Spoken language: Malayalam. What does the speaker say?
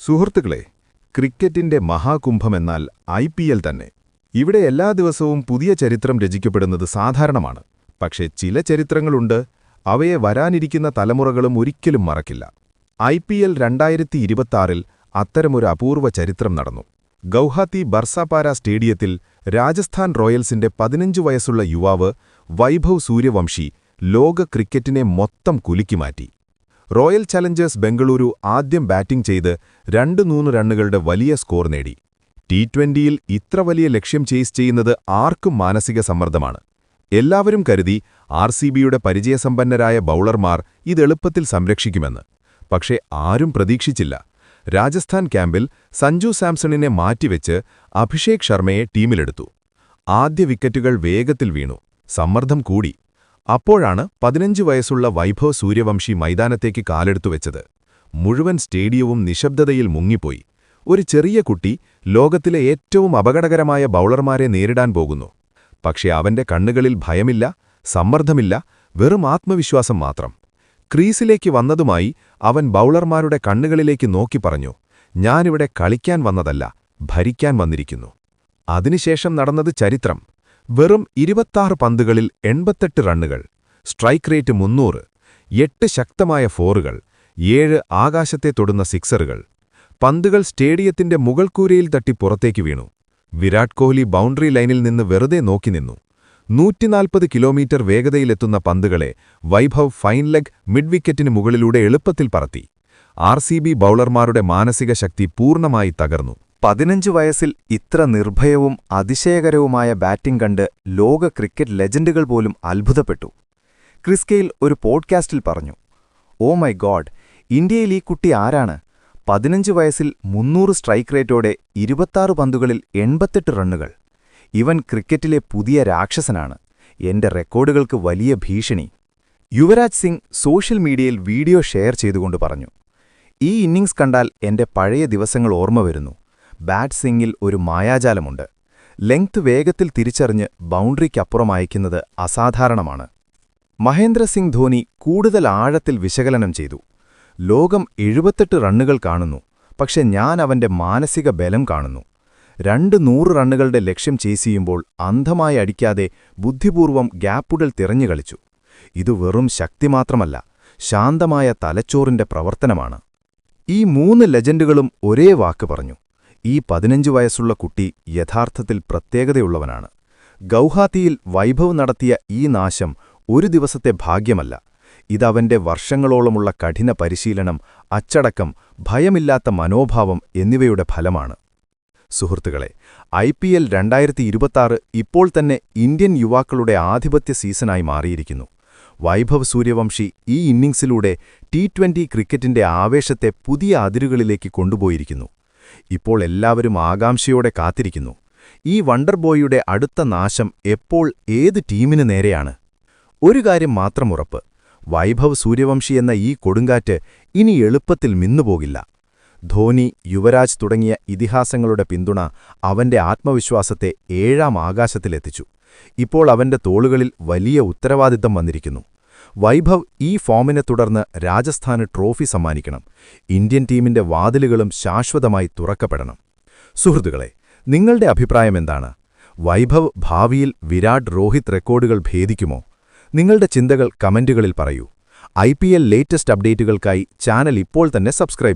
സുഹൃത്തുക്കളെ, ക്രിക്കറ്റിന്റെ മഹാകുംഭമെന്നാൽ IPL തന്നെ. ഇവിടെ എല്ലാ ദിവസവും പുതിയ ചരിത്രം രചിക്കപ്പെടുന്നത് സാധാരണമാണ്. പക്ഷേ ചില ചരിത്രങ്ങളുണ്ട്, അവയെ വരാനിരിക്കുന്ന തലമുറകളും ഒരിക്കലും മറക്കില്ല. IPL 2026-ൽ അത്തരമൊരു അപൂർവ ചരിത്രം നടന്നു. ഗൗഹാത്തി ബർസാപാര സ്റ്റേഡിയത്തിൽ രാജസ്ഥാൻ റോയൽസിന്റെ 15 വയസ്സുള്ള യുവാവ് വൈഭവ് സൂര്യവംശി ലോക ക്രിക്കറ്റിനെ മൊത്തം കുലുക്കിമാറ്റി. റോയൽ ചലഞ്ചേഴ്സ് ബെംഗളൂരു ആദ്യം ബാറ്റിംഗ് ചെയ്ത് 200 റണ്ണുകളുടെ വലിയ സ്കോർ നേടി. T20-യിൽ ഇത്ര വലിയ ലക്ഷ്യം ചേസ് ചെയ്യുന്നത് ആർക്കും മാനസിക സമ്മർദ്ദമാണ്. എല്ലാവരും കരുതി RCBയുടെ പരിചയസമ്പന്നരായ ബൌളർമാർ ഇതെളുപ്പത്തിൽ സംരക്ഷിക്കുമെന്ന്. പക്ഷേ ആരും പ്രതീക്ഷിച്ചില്ല. രാജസ്ഥാൻ ക്യാമ്പിൽ സഞ്ജു സാംസണിനെ മാറ്റിവെച്ച് അഭിഷേക് ശർമ്മയെ ടീമിലെടുത്തു. ആദ്യ വിക്കറ്റുകൾ വേഗത്തിൽ വീണു. സമ്മർദ്ദം കൂടി. അപ്പോഴാണ് 15 വയസ്സുള്ള വൈഭവ് സൂര്യവംശി മൈതാനത്തേക്ക് കാലെടുത്തുവെച്ചത്. മുഴുവൻ സ്റ്റേഡിയവും നിശബ്ദതയിൽ മുങ്ങിപ്പോയി. ഒരു ചെറിയ കുട്ടി ലോകത്തിലെ ഏറ്റവും അപകടകരമായ ബൌളർമാരെ നേരിടാൻ പോകുന്നു. പക്ഷേ അവന്റെ കണ്ണുകളിൽ ഭയമില്ല, സമ്മർദ്ദമില്ല, വെറും ആത്മവിശ്വാസം മാത്രം. ക്രീസിലേക്ക് വന്നതുമായി അവൻ ബൌളർമാരുടെ കണ്ണുകളിലേക്ക് നോക്കി പറഞ്ഞു, "ഞാനിവിടെ കളിക്കാൻ വന്നതല്ല, ഭരിക്കാൻ വന്നിരിക്കുന്നു." അതിനുശേഷം നടന്നത് ചരിത്രം. വെറും 26 പന്തുകളിൽ 88 റണ്ണുകൾ, സ്ട്രൈക്ക് റേറ്റ് 300, 8 ശക്തമായ ഫോറുകൾ, 7 ആകാശത്തെ തൊടുന്ന സിക്സറുകൾ. പന്തുകൾ സ്റ്റേഡിയത്തിന്റെ മുകൾക്കൂരയിൽ തട്ടി പുറത്തേക്ക് വീണു. വിരാട് കോഹ്ലി ബൗണ്ടറി ലൈനിൽ നിന്ന് വെറുതെ നോക്കി നിന്നു. 140 കിലോമീറ്റർ വേഗതയിലെത്തുന്ന പന്തുകളെ വൈഭവ് ഫൈൻ ലെഗ് മിഡ് വിക്കറ്റിന് മുകളിലൂടെ എളുപ്പത്തിൽ പറത്തി. RCB ബൌളർമാരുടെ മാനസിക ശക്തി പൂർണ്ണമായി തകർന്നു. 15 വയസ്സിൽ ഇത്ര നിർഭയവും അതിശയകരവുമായ ബാറ്റിംഗ് കണ്ട് ലോക ക്രിക്കറ്റ് ലെജൻഡുകൾ പോലും അത്ഭുതപ്പെട്ടു. ക്രിസ് ഗെയിൽ ഒരു പോഡ്കാസ്റ്റിൽ പറഞ്ഞു, "ഓ മൈ ഗോഡ്, ഇന്ത്യയിൽ ഈ കുട്ടി ആരാണ്? 15 വയസ്സിൽ 300 സ്ട്രൈക്ക് റേറ്റോടെ 26 പന്തുകളിൽ 88 റണ്ണുകൾ. ഇവൻ ക്രിക്കറ്റിലെ പുതിയ രാക്ഷസനാണ്. എന്റെ റെക്കോർഡുകൾക്ക് വലിയ ഭീഷണി." യുവരാജ് സിംഗ് സോഷ്യൽ മീഡിയയിൽ വീഡിയോ ഷെയർ ചെയ്തുകൊണ്ട് പറഞ്ഞു, "ഈ ഇന്നിംഗ്സ് കണ്ടാൽ എന്റെ പഴയ ദിവസങ്ങൾ ഓർമ്മ വരുന്നു. ബാറ്റ് സ്വിംഗിൽ ഒരു മായാജാലമുണ്ട്. ലെങ്ത് വേഗത്തിൽ തിരിച്ചറിഞ്ഞ് ബൗണ്ടറിക്കപ്പുറം അയക്കുന്നത് അസാധാരണമാണ്." മഹേന്ദ്ര സിംഗ് ധോനി കൂടുതൽ ആഴത്തിൽ വിശകലനം ചെയ്തു. "ലോകം 78 റണ്ണുകൾ കാണുന്നു, പക്ഷെ ഞാൻ അവന്റെ മാനസിക ബലം കാണുന്നു. 200 റണ്ണുകളുടെ ലക്ഷ്യം ചേസ് ചെയ്യുമ്പോൾ അന്ധമായി അടിക്കാതെ ബുദ്ധിപൂർവം ഗ്യാപ്പുകൾ തിരഞ്ഞു കളിച്ചു. ഇത് വെറും ശക്തി മാത്രമല്ല, ശാന്തമായ തലച്ചോറിന്റെ പ്രവർത്തനമാണ്." ഈ 3 ലെജൻഡുകളും ഒരേ വാക്ക് പറഞ്ഞു, ഈ 15 വയസ്സുള്ള കുട്ടി യഥാർത്ഥത്തിൽ പ്രത്യേകതയുള്ളവനാണ്. ഗൗഹാത്തിയിൽ വൈഭവ് നടത്തിയ ഈ നാശം ഒരു ദിവസത്തെ ഭാഗ്യമല്ല. ഇതവന്റെ വർഷങ്ങളോളമുള്ള കഠിന പരിശീലനം, അച്ചടക്കം, ഭയമില്ലാത്ത മനോഭാവം എന്നിവയുടെ ഫലമാണ്. സുഹൃത്തുക്കളെ, IPL 2026 ഇപ്പോൾ തന്നെ ഇന്ത്യൻ യുവാക്കളുടെ ആധിപത്യ സീസണായി മാറിയിരിക്കുന്നു. വൈഭവ് സൂര്യവംശി ഈ ഇന്നിംഗ്സിലൂടെ T20 ക്രിക്കറ്റിന്റെ ആവേശത്തെ പുതിയ അതിരുകളിലേക്ക് കൊണ്ടുപോയിരിക്കുന്നു. ഇപ്പോൾ എല്ലാവരും ആകാംക്ഷയോടെ കാത്തിരിക്കുന്നു, ഈ വണ്ടർ ബോയിയുടെ അടുത്ത നാശം എപ്പോൾ ഏത് ടീമിന് നേരെയാണ്? ഒരു കാര്യം മാത്രം ഉറപ്പ്, വൈഭവ് സൂര്യവംശി എന്ന ഈ കൊടുങ്കാറ്റ് ഇനി എളുപ്പത്തിൽ മിന്നുപോകില്ല. ധോനി, യുവരാജ് തുടങ്ങിയ ഇതിഹാസങ്ങളുടെ പിന്തുണ അവന്റെ ആത്മവിശ്വാസത്തെ 7ാം ആകാശത്തിലെത്തിച്ചു. ഇപ്പോൾ അവന്റെ തോളുകളിൽ വലിയ ഉത്തരവാദിത്തം വന്നിരിക്കുന്നു. വൈഭവ് ഈ ഫോമിനെ തുടർന്ന് രാജസ്ഥാന് ട്രോഫി സമ്മാനിക്കണം. ഇന്ത്യൻ ടീമിന്റെ വാതിലുകളും ശാശ്വതമായി തുറക്കപ്പെടണം. സുഹൃത്തുക്കളെ, നിങ്ങളുടെ അഭിപ്രായം എന്താണ്? വൈഭവ് ഭാവിയിൽ വിരാട് രോഹിത് റെക്കോർഡുകൾ ഭേദിക്കുമോ? നിങ്ങളുടെ ചിന്തകൾ കമന്റുകളിൽ പറയൂ. IPL ലേറ്റസ്റ്റ് അപ്ഡേറ്റുകൾക്കായി ചാനൽ ഇപ്പോൾ തന്നെ സബ്സ്ക്രൈബ്